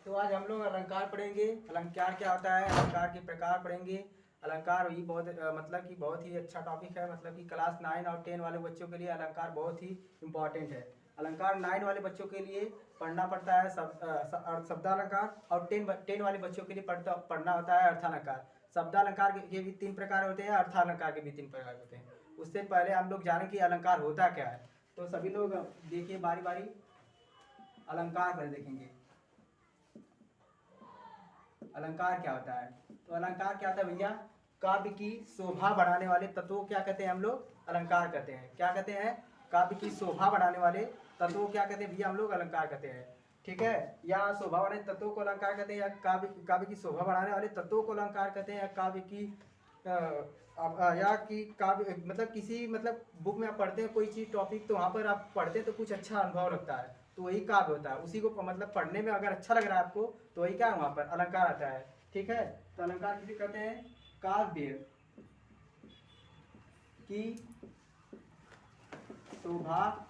तो आज हम लोग अलंकार पढ़ेंगे। अलंकार क्या होता है, अलंकार के प्रकार पढ़ेंगे। अलंकार भी बहुत मतलब कि बहुत ही अच्छा टॉपिक है। मतलब कि क्लास 9 और 10 वाले बच्चों के लिए अलंकार बहुत ही इम्पॉर्टेंट है। अलंकार 9 वाले बच्चों के लिए पढ़ना पड़ता है शब्दालंकार, और 10 वाले बच्चों के लिए पढ़ना होता है अर्थालंकार। शब्दालंकार के भी 3 प्रकार होते हैं, अर्थालंकार के भी 3 प्रकार होते हैं। उससे पहले हम लोग जानें कि अलंकार होता क्या है। तो सभी लोग देखिए बारी बारी अलंकार पर देखेंगे। अलंकार क्या होता है, तो अलंकार क्या होता है भैया, काव्य की शोभा बढ़ाने वाले तत्वों क्या कहते हैं हम लोग, अलंकार कहते हैं। क्या कहते हैं, काव्य की शोभा बढ़ाने वाले तत्वों क्या कहते हैं भैया, हम लोग अलंकार कहते हैं। ठीक है, या शोभा बढ़ाने तत्वों को अलंकार कहते हैं, या काव्य की शोभा बढ़ाने वाले तत्वों को अलंकार कहते हैं, या काव्य की या कि काव्य मतलब किसी मतलब बुक में आप पढ़ते हैं कोई चीज़ टॉपिक, तो वहाँ पर आप पढ़ते हैं तो कुछ अच्छा अनुभव लगता है, तो वही काव्य होता है। उसी को मतलब पढ़ने में अगर अच्छा लग रहा है आपको, तो वही क्या है, वहाँ पर अलंकार आता है। ठीक है, तो अलंकार किसे कहते हैं, काव्य की शोभा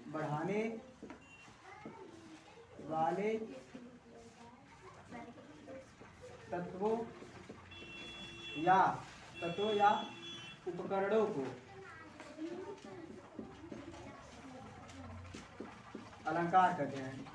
बढ़ाने वाले तत्वों या उपकरणों को अलंकार कहते हैं।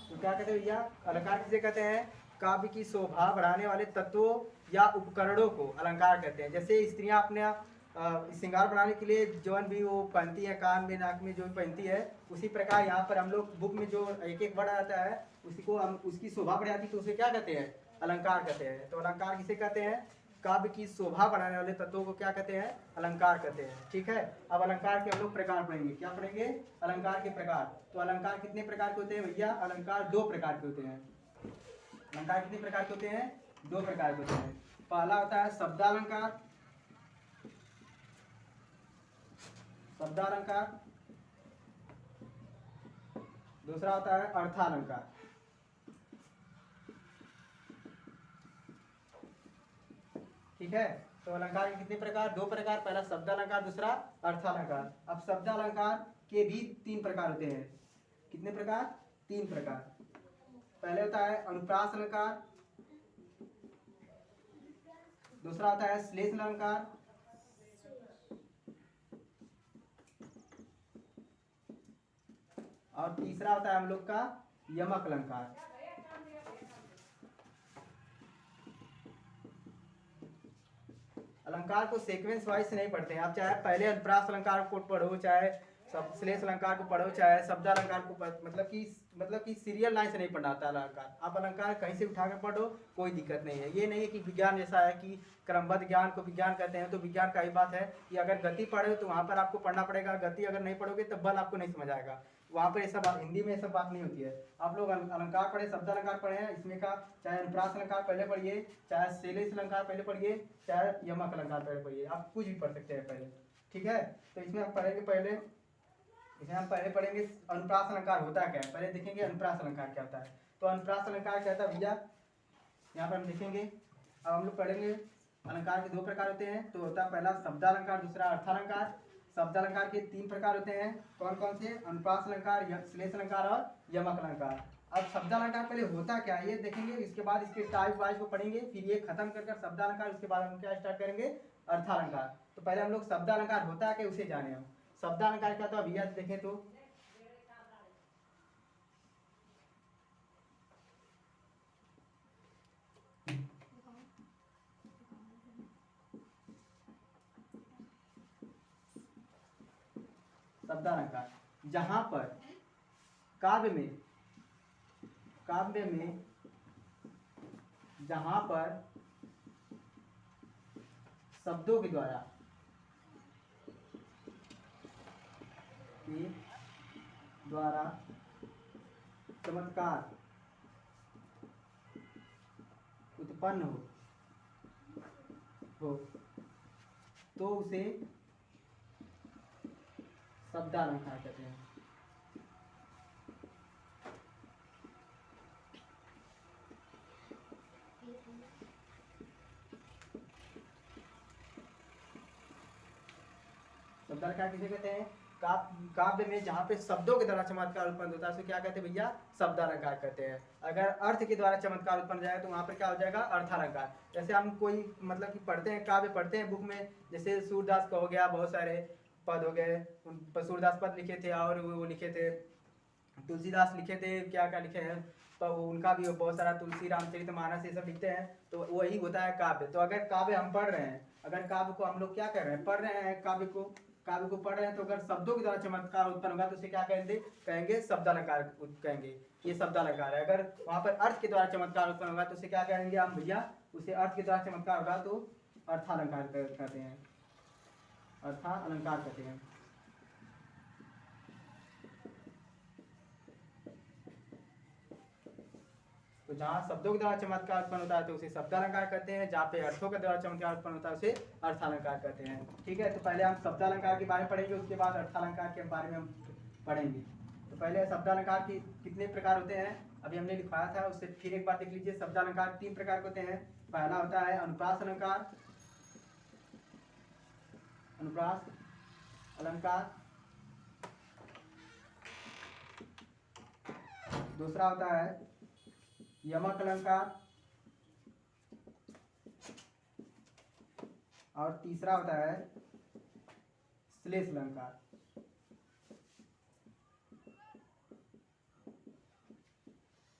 तो क्या कहते हैं भैया, अलंकार किसे कहते हैं, काव्य की शोभा बढ़ाने वाले तत्वों या उपकरणों को अलंकार कहते हैं। जैसे स्त्रियां अपने श्रृंगार बनाने के लिए जो भी वो पहनती है, कान में नाक में जो भी पहनती है, उसी प्रकार यहाँ पर हम लोग बुक में जो एक एक वर्ड आता है उसी को हम उसकी शोभा बढ़ाती है, तो उसे क्या कहते हैं, अलंकार कहते हैं। तो अलंकार किसे कहते हैं, काव्य की शोभा बढ़ाने वाले तत्वों को क्या कहते हैं, अलंकार कहते हैं। ठीक है, अब अलंकार के हम लोग प्रकार पढ़ेंगे। क्या पढ़ेंगे, अलंकार के प्रकार। तो अलंकार कितने प्रकार के होते हैं भैया, अलंकार 2 प्रकार के होते हैं। अलंकार कितने प्रकार के होते हैं, 2 प्रकार के होते हैं। पहला होता है शब्दालंकार, शब्दालंकार। दूसरा होता है अर्थालंकार। ठीक है, तो अलंकार के कितने प्रकार, 2 प्रकार। पहला शब्दालंकार, दूसरा अर्थालंकार। अब शब्दालंकार के भी 3 प्रकार होते हैं। कितने प्रकार, 3 प्रकार। पहले होता है अनुप्रास अलंकार, दूसरा होता है श्लेष अलंकार, और तीसरा होता है हम लोग का यमक अलंकार। अलंकार को सीक्वेंस वाइज से नहीं पढ़ते हैं आप, चाहे पहले अनुप्रास अलंकार को पढ़ो, चाहे श्लेष अलंकार को पढ़ो, चाहे शब्दालंकार को मतलब कि सीरियल लाइन से नहीं पढ़ना आता अलंकार। आप अलंकार कहीं से उठाकर पढ़ो, कोई दिक्कत नहीं है। ये नहीं है कि विज्ञान जैसा है कि क्रमबद्ध ज्ञान को विज्ञान कहते हैं, तो विज्ञान का ही बात है कि अगर गति पढ़े तो वहाँ पर आपको पढ़ना पड़ेगा, गति अगर नहीं पढ़ोगे तो बल आपको नहीं समझ आएगा। वहाँ पर ऐसा बात, हिंदी में ऐसा बात नहीं होती है। आप लोग अलंकार पढ़े, शब्दालंकार पढ़े हैं, इसमें का चाहे अनुप्रास अलंकार पहले पढ़िए, चाहे श्लेष अलंकार पहले पढ़िए, चाहे यमक अलंकार पहले पढ़िए, आप कुछ भी पढ़ सकते हैं पहले। ठीक है, तो इसमें हम पढ़ेंगे पहले, इसमें हम पहले पढ़ेंगे अनुप्रास अलंकार होता क्या है। पहले देखेंगे अनुप्रास अलंकार क्या होता है। तो अनुप्रास अलंकार क्या होता है भैया, यहाँ पर हम देखेंगे। अब हम लोग पढ़ेंगे अलंकार के 2 प्रकार होते हैं। तो होता है पहला शब्दालंकार, दूसरा अर्थालंकार। शब्दालंकार के 3 प्रकार होते हैं, कौन कौन से, अनुप्रास अलंकार, श्लेष अलंकार और यमक अलंकार। अब शब्दालंकार पहले होता क्या है ये देखेंगे, इसके बाद इसके टाइप वाइज को पढ़ेंगे, फिर ये खत्म कर शब्दालंकार, उसके बाद हम क्या स्टार्ट करेंगे, अर्थालंकार। तो पहले हम लोग शब्दालंकार होता है क्या उसे जाने। हम शब्दालंकार क्या था भैया देखें तो, शब्दालंकार जहां पर काव्य में जहां पर शब्दों के द्वारा चमत्कार उत्पन्न हो तो उसे शब्दालंकार कहते हैं। शब्दालंकार किसे कहते हैं? काव्य में जहाँ पे शब्दों के द्वारा चमत्कार उत्पन्न होता है उसे क्या कहते हैं भैया? शब्दालंकार कहते हैं। अगर अर्थ के द्वारा चमत्कार उत्पन्न हो जाए तो वहाँ पर क्या हो जाएगा? अर्थालंकार। जैसे हम कोई मतलब कि पढ़ते हैं, काव्य पढ़ते हैं बुक में, जैसे सूरदास का हो गया, बहुत सारे पद हो गए, सूरदास पद लिखे थे, और वो लिखे थे तुलसीदास लिखे थे, क्या क्या लिखे हैं, तो उनका भी बहुत सारा, तुलसी रामचरितमानस ये सब लिखते हैं, तो वही होता है काव्य। तो अगर काव्य हम पढ़ रहे हैं, अगर काव्य को हम लोग क्या कर रहे हैं? पढ़ रहे हैं काव्य को पढ़ रहे हैं, तो अगर शब्दों के द्वारा चमत्कार उत्पन्न होगा तो उसे क्या कहेंगे? शब्दालंकार कहेंगे। ये शब्दालंकार है। अगर वहाँ पर अर्थ के द्वारा चमत्कार उत्पन्न होगा तो उसे क्या कहेंगे हम भैया? उसे अर्थ के द्वारा चमत्कार होगा तो अर्थालंकार कहते हैं, अर्थालंकार कहते हैं। तो जहाँ शब्दों के द्वारा चमत्कार उत्पन्न होता है तो उसे शब्दालंकार कहते हैं, जहाँ पे अर्थों के द्वारा चमत्कार उत्पन्न होता है उसे अर्थालंकार कहते हैं। ठीक है, तो पहले हम शब्दालंकार के बारे में पढ़ेंगे, उसके बाद अर्थालंकार के बारे में हम पढ़ेंगे। तो पहले शब्दालंकार के कितने प्रकार होते हैं अभी हमने लिखवाया था, उससे फिर एक बार देख लीजिए। शब्दालंकार 3 प्रकार के होते हैं। पहला होता है अनुप्रास अलंकार, अनुप्रास अलंकार। दूसरा होता है यमक अलंकार, और तीसरा होता है श्लेष अलंकार।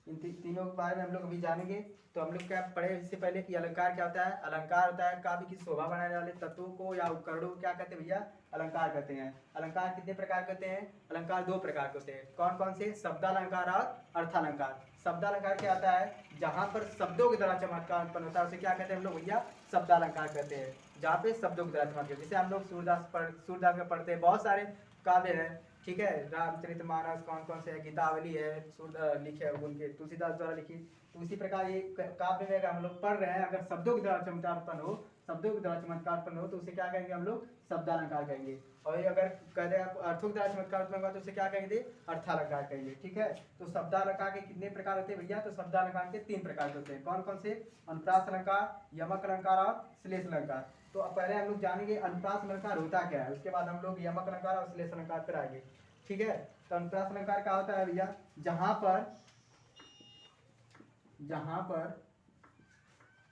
इन तीनों के बारे में हम लोग अभी जानेंगे। तो हम लोग क्या पढ़े इससे पहले कि अलंकार क्या होता है? अलंकार होता है काव्य की शोभा बनाने वाले तत्वों को या उपकरणों को क्या कहते हैं भैया? अलंकार कहते हैं। अलंकार कितने प्रकार के होते हैं? अलंकार 2 प्रकार के होते हैं। कौन कौन से? शब्दालंकार और अर्थालंकार। शब्दालंकार क्या आता है? जहाँ पर शब्दों के द्वारा चमत्कार उत्पन्न होता है उसे क्या कहते हैं हम लोग भैया? शब्दालंकार कहते हैं। जहाँ पे शब्दों के द्वारा चमत्कार, जैसे हम लोग सूरदास में पढ़ते हैं, बहुत सारे काव्य हैं, ठीक है, रामचरितमानस, कौन कौन से है, गीतावली है, लिखे उनके तुलसीदास द्वारा लिखी। तो इसी प्रकार ये काव्य में अगर हम लोग पढ़ रहे हैं, अगर शब्दों के द्वारा चमत्कार उत्पन्न हो, शब्दों के द्वारा चमत्कार उत्पन्न हो तो उसे क्या कहेंगे हम लोग? शब्दालंकार कहेंगे। और अगर कह रहे हैं अर्थों के द्वारा चमत्कार उत्पन्न होगा तो उसे क्या कहेंगे? अर्थालंकार कहेंगे। ठीक है, तो शब्दालंकार के कितने प्रकार होते हैं भैया? तो शब्दालंकार के 3 प्रकार के होते हैं। कौन कौन से? अनुप्रास अलंकार, यमक अलंकार और श्लेष अलंकार। तो अब पहले हम लोग जानेंगे अनुप्रास अलंकार होता क्या है, उसके बाद हम लोग यमक अलंकार और श्लेष अलंकार पर आएंगे। ठीक है, तो अनुप्रास अलंकार क्या होता है भैया? जहां पर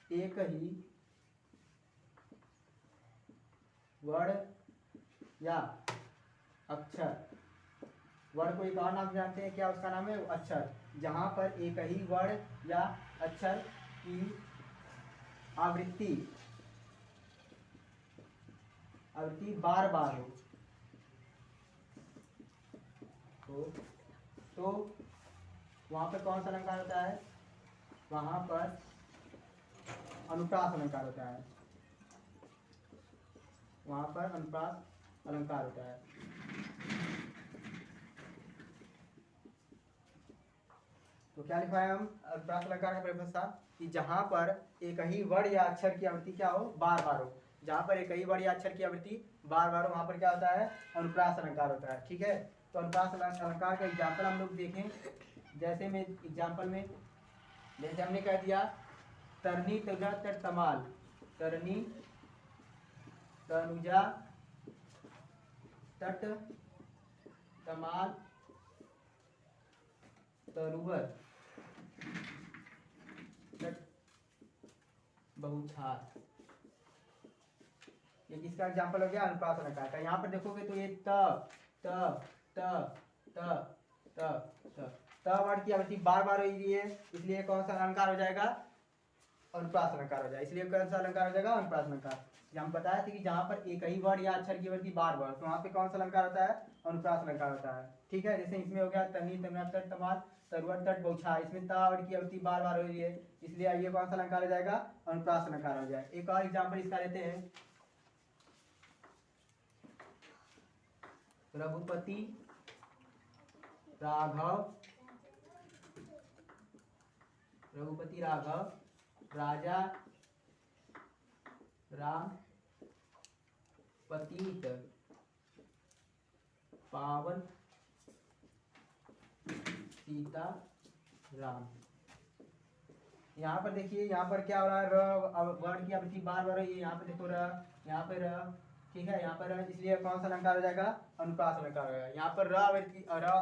एक ही वर्ण या अक्षर, वर्ण को एक और नाम जानते हैं क्या? उसका नाम है अक्षर। जहां पर एक ही वर्ण या अक्षर की आवृत्ति बार बार हो तो वहां पर कौन सा अलंकार होता है? वहां पर अनुप्रास अलंकार होता है। वहां पर अनुप्रास अलंकार होता है। तो क्या लिखा है हम अनुप्रास अलंकार का परिभाषा? कि जहां पर एक ही वर्ण या अक्षर की आवृत्ति क्या हो? बार बार हो। जहां पर एक ही वर्ण या अक्षर की आवृत्ति बार बार हो वहां पर क्या होता है? अनुप्रास अलंकार होता है। ठीक है, तो अनुप्रास अलंकार का एग्जाम्पल हम लोग देखें। जैसे में एग्जाम्पल में जैसे हमने कह दिया तरनी तनुजा तट तमाल, तरनी तनुजा तट तमाल तरुवर तट बहुछार। ये किसका एग्जाम्पल हो गया? अनुप्रास अलंकार का। यहाँ पर देखोगे तो ये त त त त त त वर्ड की आवृत्ति बार बार हो रही है, इसलिए कौन सा अलंकार हो जाएगा? अनुप्रास अलंकार हो जाएगा। इसलिए कौन सा अलंकार हो जाएगा? अनुप्रास अलंकार। हम बताए थे कि जहाँ पर एक ही वर्ण या अक्षर की आवृत्ति बार बार, तो वहाँ पे कौन सा अलंकार होता है? अनुप्रास अलंकार होता है। ठीक है, जैसे इसमें हो गया तनी तनुजा तट तमाल तरुवर तट बहुछार, इसमें ता वर्ड की आवृत्ति बार बार हो रही है, इसलिए ये कौन सा अलंकार हो जाएगा? अनुप्रास अलंकार हो जाएगा। एक और एग्जाम्पल इसका लेते हैं। रघुपति राघव राजा राम पतित पावन सीता राम। यहाँ पर देखिए, यहाँ पर क्या हो रहा है? वर्ण की आवृत्ति बार बार है। यहाँ पे देखो र, यहाँ पे र, ठीक है, यहाँ पर इसलिए कौन सा अलंकार हो जाएगा, अनुप्रास अलंकार हो जाएगा। यहाँ पर र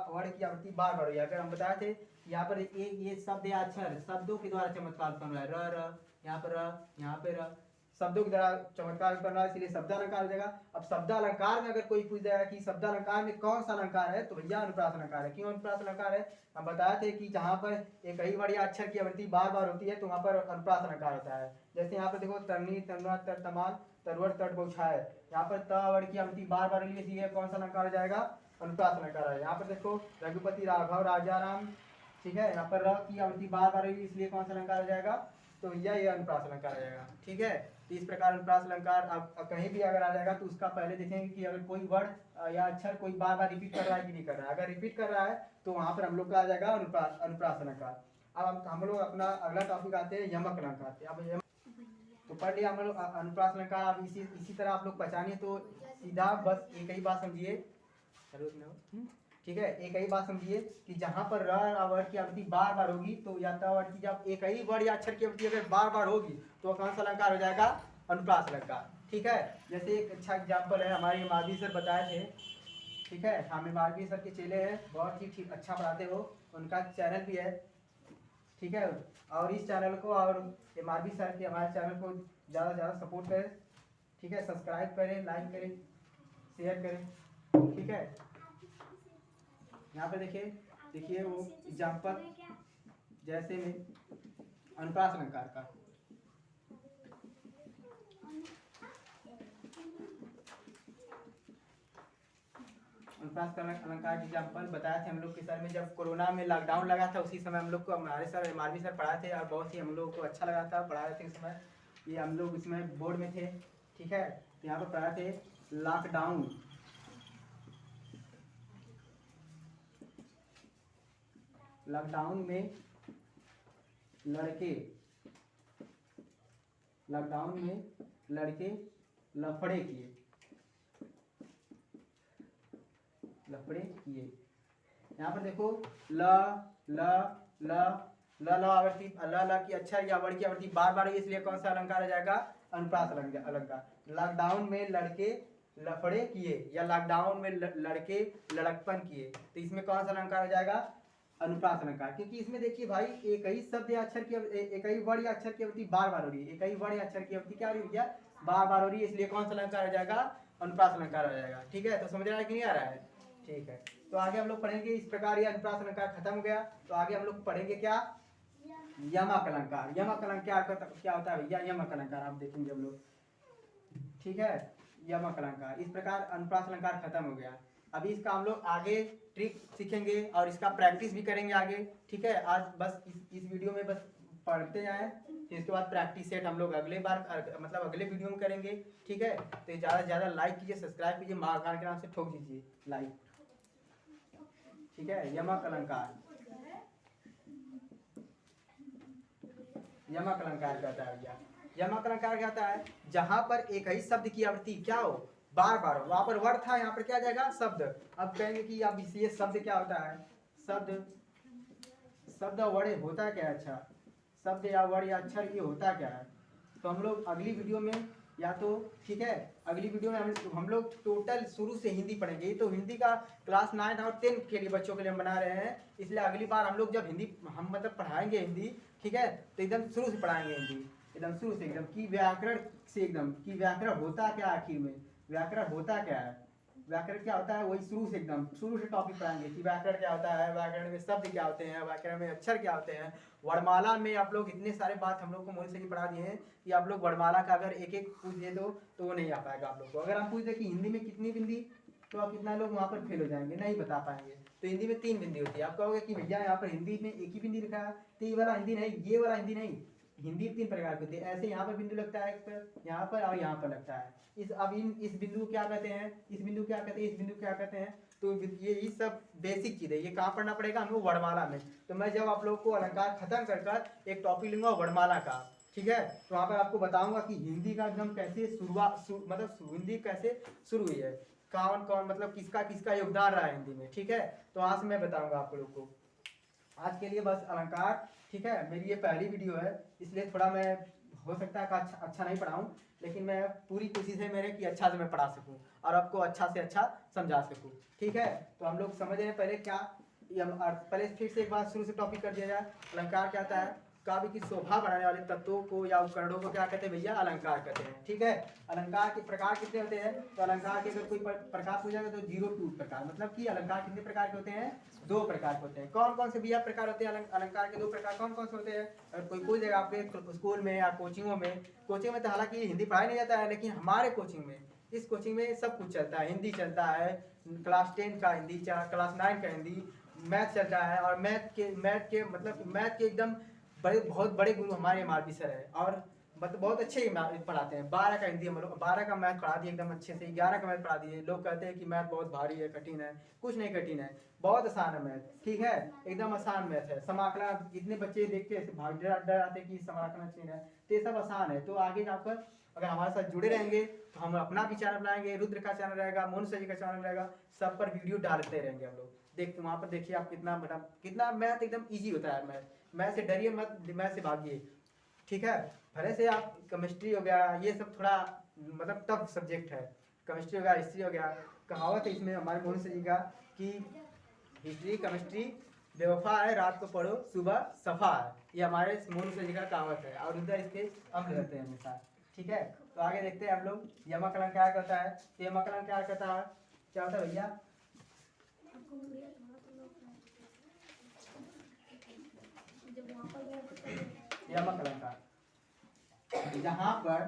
वर्ड की आवृत्ति बार बार हुई है। अगर हम बताए थे यहाँ पर एक ये शब्द या अक्षर शब्दों के द्वारा चमत्कार उत्पन्न हुआ है, र यहाँ पर यहाँ पे र शब्दों के द्वारा चमत्कार उत्पन्न हुआ, इसलिए शब्द अलंकार हो जाएगा। अब शब्द अलंकार में अगर कोई पूछ जाएगा कि शब्द अलंकार में कौन सा अलंकार है, तो भैया अनुप्रास अलंकार है। क्यों अनुप्रास अलंकार है, हम बताए थे कि जहाँ पर एक ही बड़ी अक्षर की आवृत्ति बार बार होती है तो वहाँ पर अनुप्रास अलंकार होता है। जैसे यहाँ पर देखो तरनी, तनुआ, तमाल, तरवर, तट, बौछाए, यहाँ पर त वर्ड की आवृत्ति बार बार होगी, इसलिए कौन सा अलंकार हो जाएगा, अनुप्रास अलंकार है। यहाँ पर देखो रघुपति, राघव, राजाराम, ठीक है, यहाँ पर र की आवृत्ति बार बार होगी, इसलिए कौन सा अलंकार हो जाएगा, तो भैया ये अनुप्रास अलंकार आ जाएगा। ठीक है, तो इस प्रकार अनुप्रास अलंकार अब कहीं भी अगर आ जाएगा तो उसका पहले देखेंगे कि अगर कोई वर्ड या अक्षर कोई बार बार रिपीट कर रहा है कि नहीं कर रहा है। अगर रिपीट कर रहा है तो वहां पर हम लोग का आ जाएगा अनुप्रास अलंकार। अब हम लोग अपना अगला टॉपिक आते हैं यमक अलंकार। अब तो पढ़ लिया हम लोग अनुप्रास अलंकार। अब इसी तरह आप लोग पहचानिए तो सीधा बस एक ही बात समझिए, ठीक है, एक ही बात समझिए कि जहां पर र वर्ड की आवृत्ति बार बार होगी तो या त वर्ड की जब एक ही वर्ड या अक्षर की आवृत्ति अगर बार बार होगी तो कौन सा अलंकार हो जाएगा, अनुप्रास अलंकार। ठीक है, जैसे एक अच्छा एग्जाम्पल है, हमारे माधवी सर बताए थे। ठीक है, हमें माधवी सर के चेले हैं, बहुत ही ठीक अच्छा पढ़ाते हो, उनका चैनल भी है। ठीक है, और इस चैनल को और माधवी सर के हमारे चैनल को ज़्यादा से ज़्यादा सपोर्ट करें। ठीक है, सब्सक्राइब करें, लाइक करें, शेयर करें। ठीक है, यहाँ पे देखिए वो एग्जाम्पल जैसे में अनुप्रास अलंकार का। अनुप्रास अलंकार के एग्जाम्पल बताए थे हम लोग के सर में, जब कोरोना में लॉकडाउन लगा था उसी समय हम लोग को हमारे सर मालवी सर पढ़ाए थे और बहुत ही हम लोग को अच्छा लगा था, पढ़ा रहे थे उस समय। ये हम लोग इसमें बोर्ड में थे। ठीक है, तो यहाँ पर पढ़ाए थे लॉकडाउन, लॉकडाउन में लड़के लफड़े किए। यहाँ पर देखो ल आवृत्ति ल की अक्षर या वर्ड की आवृत्ति बार बार, इसलिए कौन सा अलंकार आ जाएगा, अनुप्रास अलंकार। लॉकडाउन में लड़के लफड़े किए या लॉकडाउन में लड़के लड़कपन किए, तो इसमें कौन सा अलंकार आ जाएगा, अनुप्रास अलंकार। क्योंकि इसमें देखिए भाई एक ही शब्द या अक्षर की एक ही वर्ड या अक्षर की आवृत्ति बार बार हो रही है, एक ही वर्ड या अक्षर की आवृत्ति क्या हो रही है, बार बार हो रही है, इसलिए कौन सा अलंकार आ जाएगा, अनुप्रास अलंकार आ जाएगा। ठीक है, तो समझ रहा है कि नहीं आ रहा है। ठीक है, तो आगे हम लोग पढ़ेंगे, इस प्रकार ये अनुप्रास अलंकार खत्म हो गया, तो आगे हम लोग पढ़ेंगे क्या, यमक अलंकार। यमक अलंकार क्या होता है भैया, यमक अलंकार आप देखेंगे हम लोग। ठीक है, यमक अलंकार, इस प्रकार अनुप्रास अलंकार खत्म हो गया। अभी इसका हम लोग आगे ट्रिक सीखेंगे और इसका प्रैक्टिस भी करेंगे आगे। ठीक है, आज बस इस वीडियो में बस पढ़ते जाएं, फिर इसके बाद प्रैक्टिस सेट हम लोग अगले बार मतलब अगले वीडियो में करेंगे। ठीक है, तो ज़्यादा से ज़्यादा लाइक कीजिए, सब्सक्राइब कीजिए, महाकाल के नाम से ठोक दीजिए लाइक। ठीक है, यमक अलंकार, यमक अलंकार कहता है भैया, यमक अलंकार कहता है जहां पर एक ही शब्द की आवृत्ति क्या हो, बार बार हो। वहां पर वर्ड था, यहाँ पर क्या जाएगा, शब्द। अब कहेंगे कि अब ये शब्द क्या होता है, शब्द वर्ड होता क्या है, अच्छा शब्द या वर्ड या अक्षर ये होता क्या है, तो हम लोग अगली वीडियो में या तो, ठीक है, अगली वीडियो में हम लोग टोटल शुरू से हिंदी पढ़ेंगे। तो हिंदी का क्लास 9 और 10 के लिए बच्चों के लिए हम बना रहे हैं, इसलिए अगली बार हम लोग जब हिंदी हम मतलब पढ़ाएंगे हिंदी, ठीक है, तो एकदम शुरू से पढ़ाएंगे हिंदी, एकदम शुरू से, एकदम कि व्याकरण से, एकदम कि व्याकरण होता क्या, आखिर में व्याकरण होता क्या है, व्याकरण क्या होता है, वही शुरू से एकदम शुरू से टॉपिक पढ़ाएंगे कि व्याकरण क्या होता है, व्याकरण में शब्द क्या होते हैं, व्याकरण में अक्षर क्या होते हैं, वर्णमाला में आप लोग इतने सारे बात हम लोग को मोल से ही पढ़ा दिए हैं कि आप लोग वर्णमाला का अगर एक एक पूछ दे दो तो वो नहीं आ पाएगा आप लोग को। अगर हम पूछ दे कि हिंदी में कितनी बिंदी, तो आप कितना लोग वहाँ पर फेल हो जाएंगे, नहीं बता पाएंगे। तो हिंदी में 3 बिंदी होती है। आप कहोगे कि भैया यहाँ पर हिंदी में एक ही बिंदी लिखा है, तो ये वाला हिंदी नहीं, ये वाला हिंदी नहीं, हिंदी 3 प्रकार की होती है। ऐसे यहाँ पर बिंदु लगता है, एक पर, यहाँ पर और यहाँ पर लगता है। इस बिंदु क्या कहते हैं, इस बिंदु क्या कहते हैं, इस बिंदु क्या कहते हैं, तो ये सब बेसिक चीज़ है, ये कहाँ पढ़ना पड़ेगा हमको, वर्णमाला में। तो मैं जब आप लोग को अलंकार खत्म कर एक टॉपिक लूंगा वर्णमाला का, ठीक है, तो वहाँ पर आपको बताऊंगा कि हिंदी का एकदम कैसे शुरुआत मतलब हिंदी कैसे शुरू हुई है, कौन कौन मतलब किसका किसका योगदान रहा है हिंदी में। ठीक है, तो वहाँ से मैं बताऊंगा आप लोग को। आज के लिए बस अलंकार, ठीक है, मेरी ये पहली वीडियो है, इसलिए थोड़ा मैं हो सकता है कि अच्छा नहीं पढ़ाऊँ, लेकिन मैं पूरी कोशिश है मेरे कि अच्छा से मैं पढ़ा सकूँ और आपको अच्छा से अच्छा समझा सकूँ। ठीक है, तो हम लोग समझ रहे हैं पहले क्या, पहले फिर से एक बार शुरू से टॉपिक कर दिया जाए। अलंकार क्या होता है? काव्य की शोभा बढ़ाने वाले तत्वों को या उपकरणों को क्या कहते हैं भैया? अलंकार कहते हैं। ठीक है, अलंकार के प्रकार कितने होते हैं? तो अलंकार के अगर कोई प्रकार पूछा जाए तो 0 प्रकार, मतलब कि अलंकार कितने प्रकार के होते हैं? 2 प्रकार के होते हैं। कौन कौन से भैया प्रकार होते हैं अलंकार के? 2 प्रकार कौन कौन से होते हैं? अगर कोई पूछ देगा आपके स्कूल में या कोचिंगों में, कोचिंग में तो हालांकि हिंदी पढ़ाया नहीं जाता है, लेकिन हमारे कोचिंग में, इस कोचिंग में सब कुछ चलता है। हिंदी चलता है, क्लास 10 का हिंदी, क्लास 9 का हिंदी, मैथ चलता है। और मैथ के एकदम बहुत बड़े गुरु हमारे एमआरपी सर है, और मतलब बहुत अच्छे पढ़ाते हैं। 12 का हिंदी हम लोग, 12 का मैथ पढ़ा दिए एकदम अच्छे से, 11 का मैथ पढ़ा दिए। लोग कहते हैं कि मैथ बहुत भारी है, कठिन है। कुछ नहीं कठिन है, बहुत आसान है मैथ। ठीक है, एकदम आसान मैथ है। समाकलन, इतने बच्चे देखते हैं भाग डर आते कि समाकलन कठिन है, तो ये सब आसान है। तो आगे जाकर अगर हमारे साथ जुड़े रहेंगे तो हम अपना भी चैनल बनाएंगे, रुद्र का चैनल रहेगा, मोनू सर जी का चैनल रहेगा, सब पर वीडियो डालते रहेंगे हम लोग। वहाँ पर देखिए आप कितना मैथ एकदम ईजी होता है। मैथ से डरिए मत, मैथ से भागिए। ठीक है, भले से आप केमिस्ट्री हो गया, ये सब थोड़ा मतलब टफ सब्जेक्ट है। केमिस्ट्री हो गया, हिस्ट्री हो गया। कहावत है इसमें हमारे मोहन जी का कि हिस्ट्री केमिस्ट्री बेवफा है, रात को पढ़ो सुबह सफा है। ये हमारे मोहन जी का कहावत है, और उधर इसके अंक रहते हैं हमेशा। ठीक है, तो आगे देखते हैं हम लोग यमकलन क्या कहता है। तो यमकलन क्या कहता है, क्या होता है भैया? यमकलंकार, जहां पर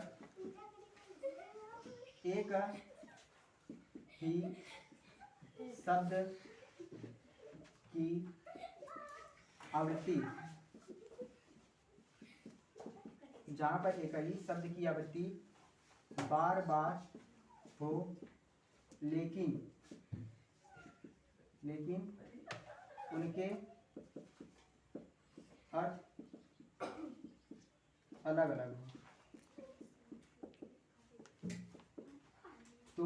एक ही शब्द की आवृत्ति, जहां पर एक ही शब्द की आवृत्ति बार बार हो, लेकिन उनके अर्थ अलग अलग हो, तो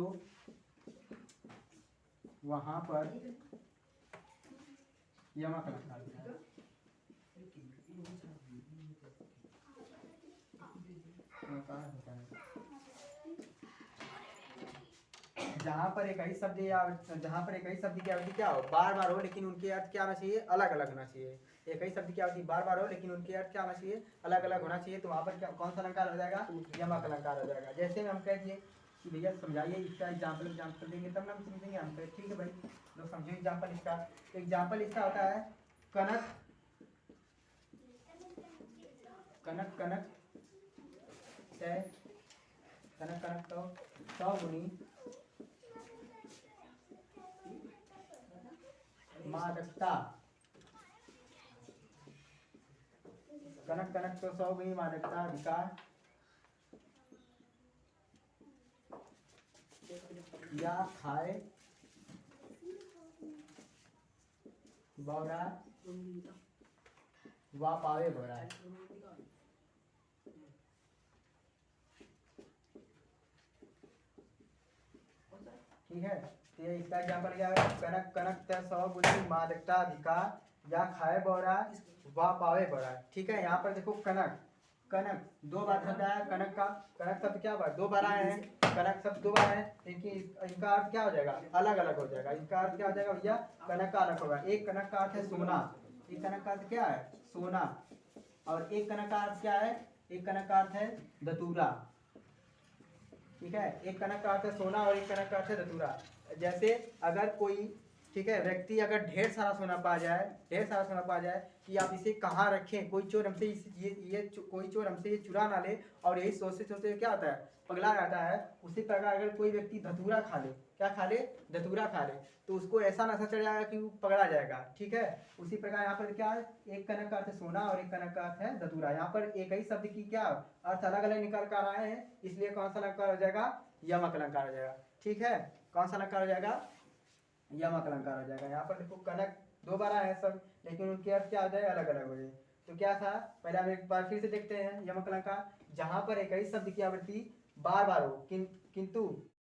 वहां पर यमकलंकार है। जहां पर एक ही शब्द या जहां पर एक ही शब्द की आवृत्ति क्या हो, बार बार हो, लेकिन उनके अर्थ क्या होना चाहिए? अलग अलग होना चाहिए। एक ही शब्द की आवृत्ति बार बार हो, लेकिन उनके अर्थ क्या होना चाहिए? अलग अलग होना चाहिए। तो वहां पर क्या, कौन सा अलंकार हो जाएगा? यमकलंकार हो जाएगा। जैसे में हम कह दिए कि भैया समझाइए इसका एग्जाम्पल देंगे तब ना हम समझेंगे। हम कहे ठीक है भाई, लोग समझो एग्जाम्पल इसका। एग्जाम्पल इसका होता है कनक कनक कनक कनक कनक तो 100 गुनी मादकता, कनक कनक तो 100 गुनी मादकता अधिकार या खाए बौरा वा पावे बौरा। ठीक है, तो ये इसका एग्जाम्पल क्या है? कनक कनक 100 गुनी मादकता अधिकार या खाए बौरा वा पावे बौरा। ठीक है, यहाँ पर देखो कनक कनक 2 बार होता है। कनक का कनक शब्द क्या बार 2 बार आए हैं, कनक शब्द 2 बार है, इनका अर्थ क्या हो जाएगा? अलग अलग हो जाएगा। इनका अर्थ क्या हो जाएगा भैया? कनक का अलग होगा। एक कनक का अर्थ है सोना, एक कनक का अर्थ क्या है? सोना। और एक कनक का अर्थ क्या है? एक कनक का अर्थ है धतूरा। ठीक है, एक कनक का अर्थ है सोना और एक कनक का अर्थ है धतूरा। जैसे अगर कोई, ठीक है, व्यक्ति अगर ढेर सारा सोना पा जाए कि आप इसे कहाँ रखें, कोई चोर हमसे कोई चोर हमसे ये चुरा ना ले, और यही सोचते सोचते क्या होता है? पगला जाता है। उसी प्रकार अगर कोई व्यक्ति धतूरा खा ले, क्या खा ले? धतूरा खा ले, तो उसको ऐसा नशा चढ़ जाएगा कि वो पगला जाएगा। ठीक है, उसी प्रकार यहाँ पर क्या है? एक कनक का अर्थ है सोना और एक कनक का अर्थ है धतूरा। यहाँ पर एक ही शब्द की क्या अर्थ अलग अलग निकल कर आए हैं, इसलिए कौन सा अलंकार हो जाएगा? यमक अलंकार हो जाएगा। ठीक है, कौन सा अलंकार हो जाएगा? यमक अलंकार हो जाएगा। यहाँ पर देखो कनक 2 बार आए हैं सब, लेकिन उनके अर्थ क्या हो जाए? अलग अलग हो जाए। तो क्या था? पहले हम एक बार फिर से देखते हैं यमक अलंकार। जहां पर एक ही शब्द की आवृत्ति बार बार हो, किंतु